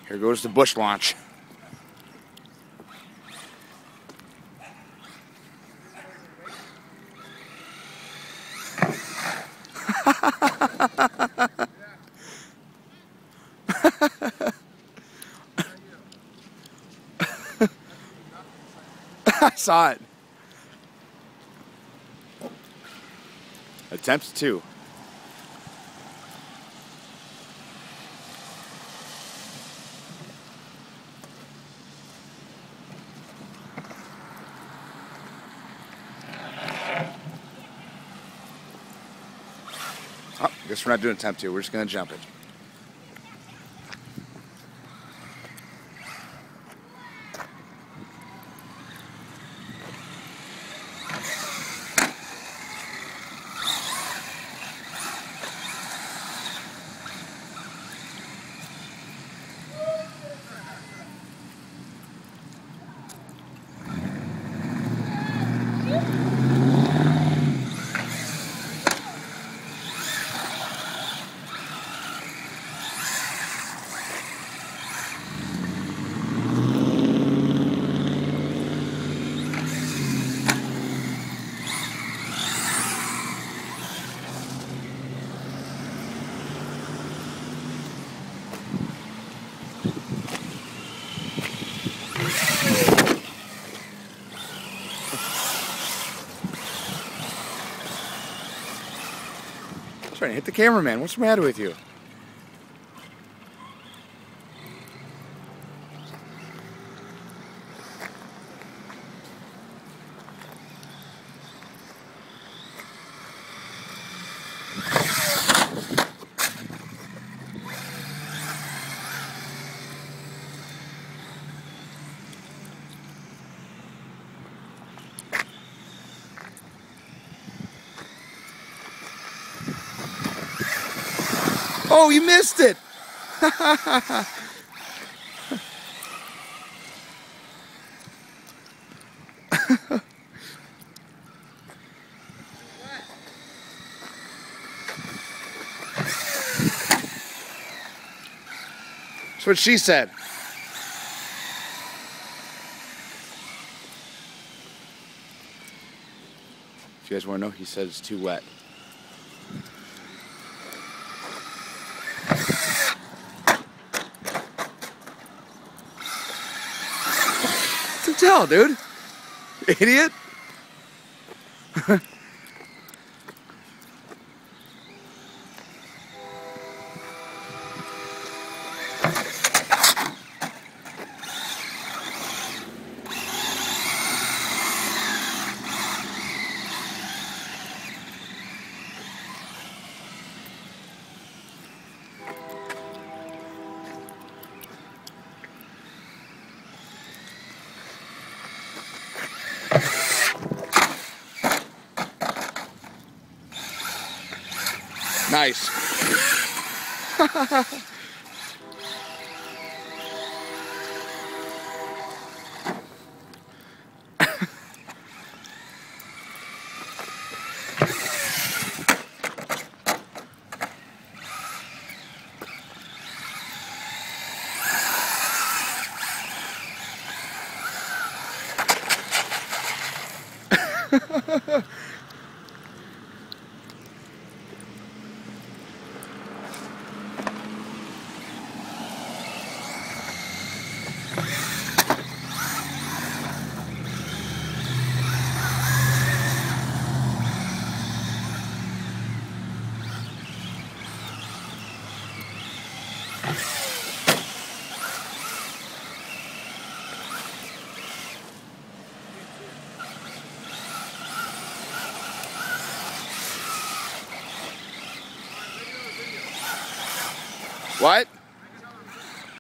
Here goes the bush launch. I saw it. Attempts 2. Oh, guess we're not doing attempt 2. We're just gonna jump it. That's right, hit the cameraman. What's the matter with you? Oh, you missed it! That's what she said. If you guys want to know, he said it's too wet. What's the hell, dude? Idiot. Nice. What?